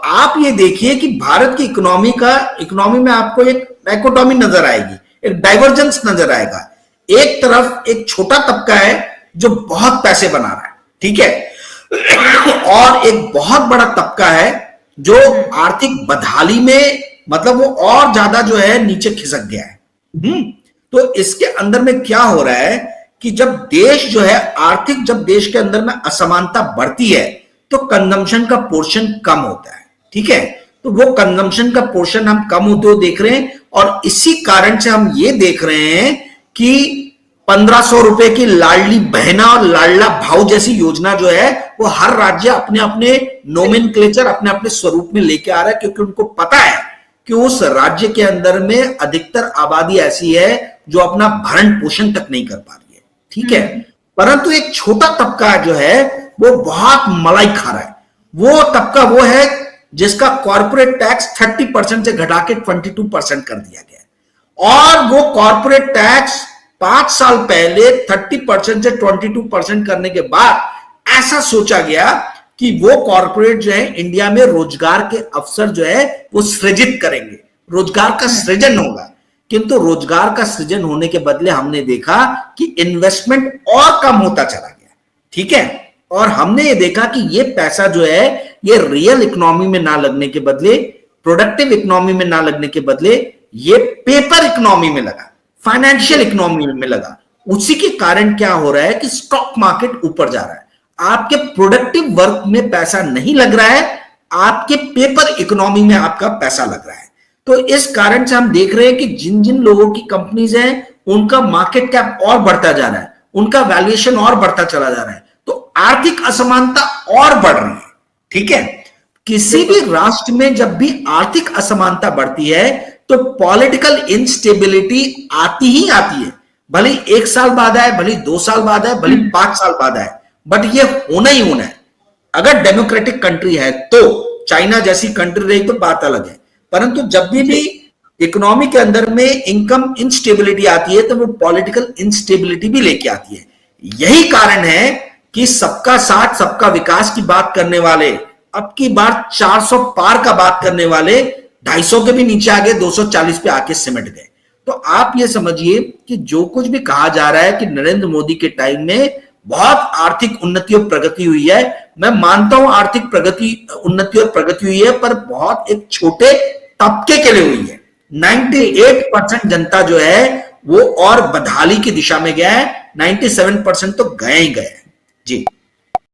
आप ये देखिए कि भारत की इकोनॉमी में आपको एक डाइकोटॉमी नजर आएगी, एक डाइवर्जेंस नजर आएगा। एक तरफ एक छोटा तबका है जो बहुत पैसे बना रहा है, ठीक है, और एक बहुत बड़ा तबका है जो आर्थिक बदहाली में, मतलब वो और ज्यादा जो है नीचे खिसक गया है। तो इसके अंदर में क्या हो रहा है कि जब देश जो है जब देश के अंदर में असमानता बढ़ती है तो कंजम्पशन का पोर्शन कम होता है, ठीक है। तो वो कंजम्पशन का पोर्शन हम कम होते हुए देख रहे हैं, और इसी कारण से हम ये देख रहे हैं कि 1500 रुपए की लाडली बहना और लाडला भाव जैसी योजना जो है वो हर राज्य अपने अपने नोमेनक्लेचर, अपने अपने स्वरूप में लेके आ रहा है, क्योंकि उनको पता है कि उस राज्य के अंदर में अधिकतर आबादी ऐसी है जो अपना भरण पोषण तक नहीं कर पा रही है, ठीक है। परंतु एक छोटा तबका जो है वो बहुत मलाई खा रहा है। वो तबका वो है जिसका कॉर्पोरेट टैक्स 30% से घटा के 22% कर दिया गया, और वो कॉर्पोरेट टैक्स 5 साल पहले 30% से 22% करने के बाद ऐसा सोचा गया कि वो कॉर्पोरेट जो है इंडिया में रोजगार के अवसर जो है वो सृजित करेंगे, रोजगार का सृजन होगा। किंतु रोजगार का सृजन होने के बदले हमने देखा कि इन्वेस्टमेंट और कम होता चला गया, ठीक है। और हमने ये देखा कि ये पैसा जो है ये रियल इकोनॉमी में ना लगने के बदले, प्रोडक्टिव इकोनॉमी में ना लगने के बदले ये पेपर इकोनॉमी में लगा, फाइनेंशियल इकोनॉमी में लगा। उसी के कारण क्या हो रहा है कि स्टॉक मार्केट ऊपर जा रहा है। आपके प्रोडक्टिव वर्क में पैसा नहीं लग रहा है, आपके पेपर इकोनॉमी में आपका पैसा लग रहा है। तो इस कारण से हम देख रहे हैं कि जिन जिन लोगों की कंपनीज हैं उनका मार्केट कैप और बढ़ता जा रहा है, उनका वैल्यूएशन और बढ़ता चला जा रहा है, तो आर्थिक असमानता और बढ़ रही है, ठीक है। किसी भी राष्ट्र में जब भी आर्थिक असमानता बढ़ती है तो पॉलिटिकल इंस्टेबिलिटी आती ही आती है, भले 1 साल बाद आए, भले 2 साल बाद आए, भले 5 साल बाद आए, बट ये होना ही होना है। अगर डेमोक्रेटिक कंट्री है तो, चाइना जैसी कंट्री रही तो बात अलग है, परंतु जब भी इकोनॉमी के अंदर में इनकम इंस्टेबिलिटी आती है तो वो पॉलिटिकल इंस्टेबिलिटी भी लेके आती है। यही कारण है कि सबका साथ सबका विकास की बात करने वाले अब की बार 400 पार का बात करने वाले 250 के भी नीचे आ गए, 240 पे आके सिमट गए। तो आप ये समझिए कि जो कुछ भी कहा जा रहा है कि नरेंद्र मोदी के टाइम में बहुत आर्थिक उन्नति और प्रगति हुई है, मैं मानता हूं आर्थिक उन्नति और प्रगति हुई है, पर बहुत एक छोटे तबके के लिए हुई है। 98% जनता जो है वो और बदहाली की दिशा में गया है, 97% तो गए ही गए। जी।